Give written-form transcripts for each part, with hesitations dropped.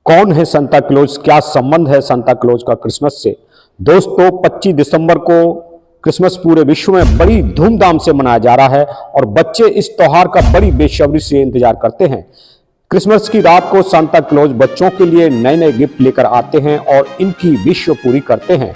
कौन है Santa Claus, क्या संबंध है सांता क्लॉज का क्रिसमस से। दोस्तों 25 दिसंबर को क्रिसमस पूरे विश्व में बड़ी धूमधाम से मनाया जा रहा है और बच्चे इस त्योहार का बड़ी बेसब्री से इंतजार करते हैं। क्रिसमस की रात को सांता क्लॉज बच्चों के लिए नए नए गिफ्ट लेकर आते हैं और इनकी विश पूरी करते हैं।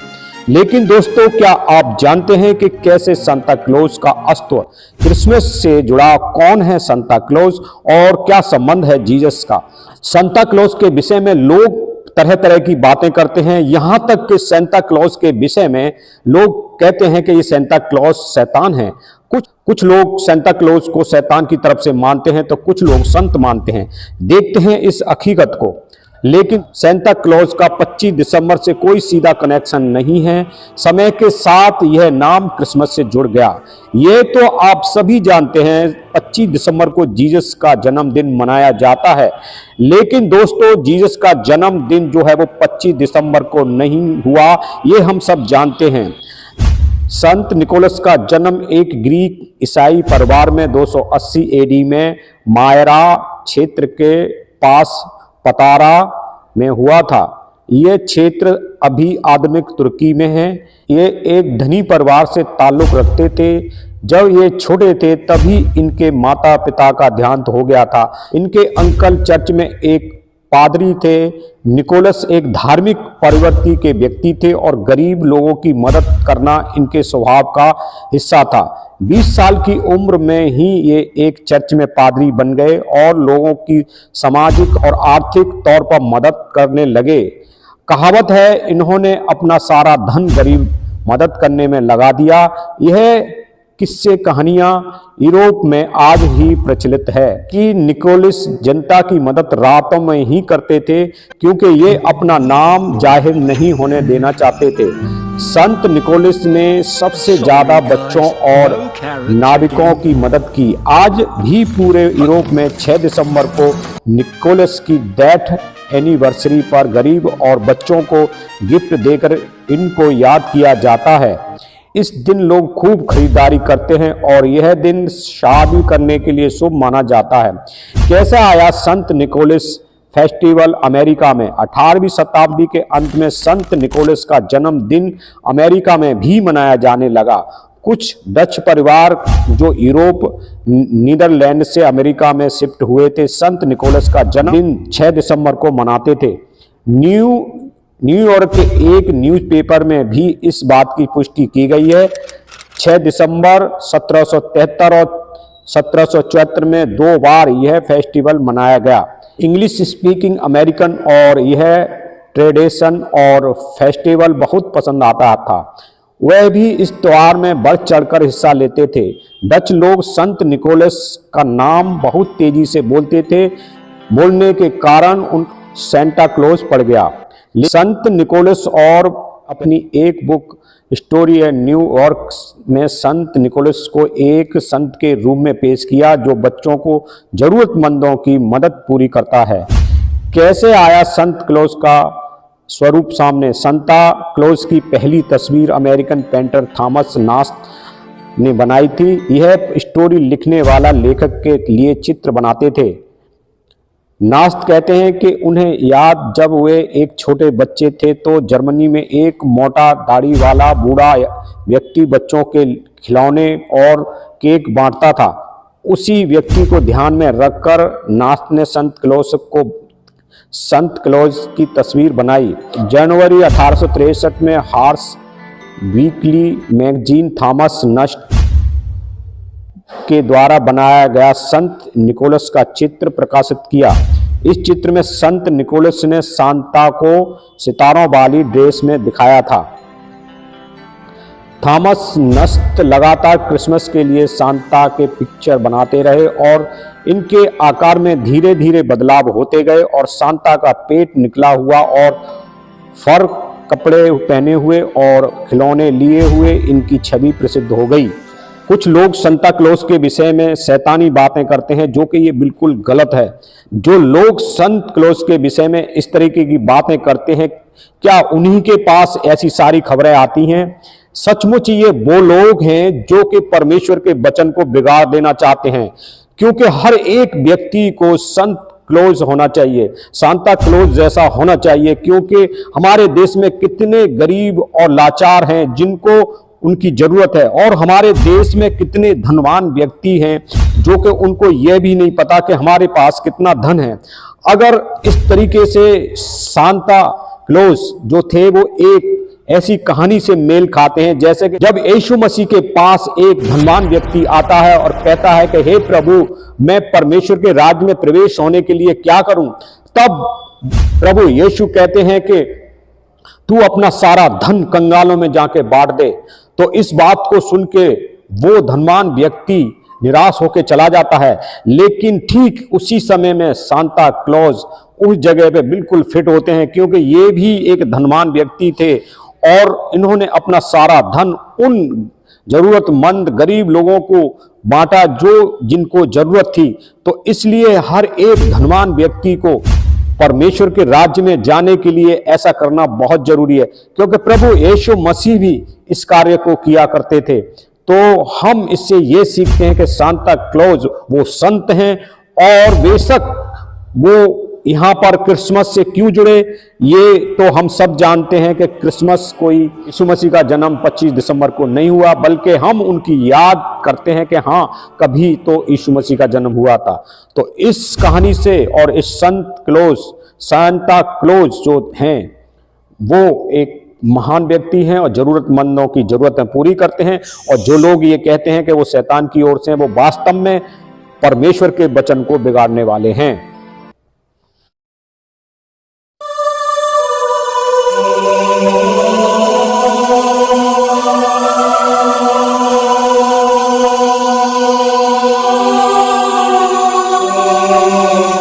लेकिन दोस्तों, क्या आप जानते हैं कि कैसे सांता क्लॉज का अस्तित्व क्रिसमस से जुड़ा, कौन है सांता क्लॉज और क्या संबंध है जीसस का। सांता क्लॉज के विषय में लोग तरह तरह की बातें करते हैं, यहां तक कि सांता क्लॉज के विषय में लोग कहते हैं कि ये सांता क्लॉज शैतान है। कुछ लोग सांता क्लॉज को शैतान की तरफ से मानते हैं तो कुछ लोग संत मानते हैं। देखते हैं इस हकीकत को। लेकिन सांता क्लॉज का 25 दिसंबर से कोई सीधा कनेक्शन नहीं है। समय के साथ यह नाम क्रिसमस से जुड़ गया। ये तो आप सभी जानते हैं 25 दिसंबर को जीसस का जन्मदिन मनाया जाता है। लेकिन दोस्तों, जीसस का जन्मदिन जो है वो 25 दिसंबर को नहीं हुआ, ये हम सब जानते हैं। संत निकोलस का जन्म एक ग्रीक ईसाई परिवार में 280 एडी में मायरा क्षेत्र के पास पतारा में हुआ था। ये क्षेत्र अभी आधुनिक तुर्की में है। ये एक धनी परिवार से ताल्लुक रखते थे। जब ये छोटे थे तभी इनके माता पिता का देहांत हो गया था। इनके अंकल चर्च में एक पादरी थे। निकोलस एक धार्मिक प्रवृत्ति के व्यक्ति थे और गरीब लोगों की मदद करना इनके स्वभाव का हिस्सा था। 20 साल की उम्र में ही ये एक चर्च में पादरी बन गए और लोगों की सामाजिक और आर्थिक तौर पर मदद करने लगे। कहावत है, इन्होंने अपना सारा धन गरीब मदद करने में लगा दिया। यह किस्से कहानियां यूरोप में आज भी प्रचलित है कि निकोलस जनता की मदद रातों में ही करते थे क्योंकि ये अपना नाम जाहिर नहीं होने देना चाहते थे। संत निकोलस ने सबसे ज्यादा बच्चों और नाविकों की मदद की। आज भी पूरे यूरोप में 6 दिसंबर को निकोलस की डेथ एनिवर्सरी पर गरीब और बच्चों को गिफ्ट देकर इनको याद किया जाता है। इस दिन लोग खूब खरीदारी करते हैं और यह दिन शादी करने के लिए शुभ माना जाता है। कैसे आया संत निकोलस फेस्टिवल अमेरिका में। 18वीं शताब्दी के अंत में संत निकोलस का जन्मदिन अमेरिका में भी मनाया जाने लगा। कुछ डच परिवार जो यूरोप नीदरलैंड से अमेरिका में शिफ्ट हुए थे, संत निकोलस का जन्मदिन 6 दिसंबर को मनाते थे। न्यूयॉर्क के एक न्यूज़पेपर में भी इस बात की पुष्टि की गई है। 6 दिसंबर 1773 और 1774 में 2 बार यह फेस्टिवल मनाया गया। इंग्लिश स्पीकिंग अमेरिकन और यह ट्रेडिशन और फेस्टिवल बहुत पसंद आता था। वह भी इस त्योहार में बढ़ चढ़कर हिस्सा लेते थे। डच लोग संत निकोलस का नाम बहुत तेजी से बोलते थे। बोलने के कारण उन सांता क्लॉज पड़ गया। संत निकोलस और अपनी एक बुक स्टोरी है न्यूयॉर्क में संत निकोलस को एक संत के रूप में पेश किया जो बच्चों को जरूरतमंदों की मदद पूरी करता है। कैसे आया संत क्लॉज का स्वरूप सामने। सांता क्लॉज की पहली तस्वीर अमेरिकन पेंटर थॉमस नास्ट ने बनाई थी। यह स्टोरी लिखने वाला लेखक के लिए चित्र बनाते थे। नास्ट कहते हैं कि उन्हें याद जब वे एक छोटे बच्चे थे तो जर्मनी में एक मोटा दाढ़ी वाला बूढ़ा व्यक्ति बच्चों के खिलौने और केक बांटता था। उसी व्यक्ति को ध्यान में रखकर नास्ट ने संत क्लॉज की तस्वीर बनाई। जनवरी 1863 में हार्स वीकली मैगजीन थॉमस नस्ट के द्वारा बनाया गया संत निकोलस का चित्र प्रकाशित किया। इस चित्र में संत निकोलस ने सांता को सितारों वाली ड्रेस में दिखाया था। थॉमस नस्ट लगातार क्रिसमस के लिए सांता के पिक्चर बनाते रहे और इनके आकार में धीरे धीरे बदलाव होते गए और सांता का पेट निकला हुआ और फर कपड़े पहने हुए और खिलौने लिए हुए इनकी छवि प्रसिद्ध हो गई। कुछ लोग सांता क्लॉज के विषय में शैतानी बातें करते हैं जो कि ये बिल्कुल गलत है। जो लोग संत क्लॉज के विषय में इस तरीके की बातें करते हैं, क्या उन्हीं के पास ऐसी सारी खबरें आती हैं? सचमुच ये वो लोग हैं जो कि परमेश्वर के वचन को बिगाड़ देना चाहते हैं, क्योंकि हर एक व्यक्ति को संत क्लॉज होना चाहिए, सांता क्लॉज जैसा होना चाहिए, क्योंकि हमारे देश में कितने गरीब और लाचार हैं जिनको उनकी जरूरत है, और हमारे देश में कितने धनवान व्यक्ति हैं जो कि उनको यह भी नहीं पता कि हमारे पास कितना धन है। अगर इस तरीके से सांता क्लॉज जो थे वो एक ऐसी कहानी से मेल खाते हैं, जैसे कि जब यीशु मसीह के पास एक धनवान व्यक्ति आता है और कहता है कि हे प्रभु, मैं परमेश्वर के राज्य में प्रवेश होने के लिए क्या करूं, तब प्रभु यीशु कहते हैं कि तू अपना सारा धन कंगालों में जाके बांट दे। तो इस बात को सुन के वो धनवान व्यक्ति निराश होकर चला जाता है, लेकिन ठीक उसी समय में सांता क्लॉज उस जगह पे बिल्कुल फिट होते हैं, क्योंकि ये भी एक धनवान व्यक्ति थे और इन्होंने अपना सारा धन उन जरूरतमंद गरीब लोगों को बांटा जो जिनको जरूरत थी। तो इसलिए हर एक धनवान व्यक्ति को परमेश्वर के राज्य में जाने के लिए ऐसा करना बहुत जरूरी है, क्योंकि प्रभु यीशु मसीह भी इस कार्य को किया करते थे। तो हम इससे ये सीखते हैं कि सांता क्लॉज वो संत हैं, और बेशक वो यहाँ पर क्रिसमस से क्यों जुड़े, ये तो हम सब जानते हैं कि क्रिसमस कोई यीशु मसीह का जन्म 25 दिसंबर को नहीं हुआ, बल्कि हम उनकी याद करते हैं कि हाँ, कभी तो यीशु मसीह का जन्म हुआ था। तो इस कहानी से और इस सांता क्लॉज जो हैं वो एक महान व्यक्ति हैं और जरूरतमंदों की जरूरतें पूरी करते हैं, और जो लोग ये कहते हैं कि वो शैतान की ओर से हैं, वो वास्तव में परमेश्वर के वचन को बिगाड़ने वाले हैं।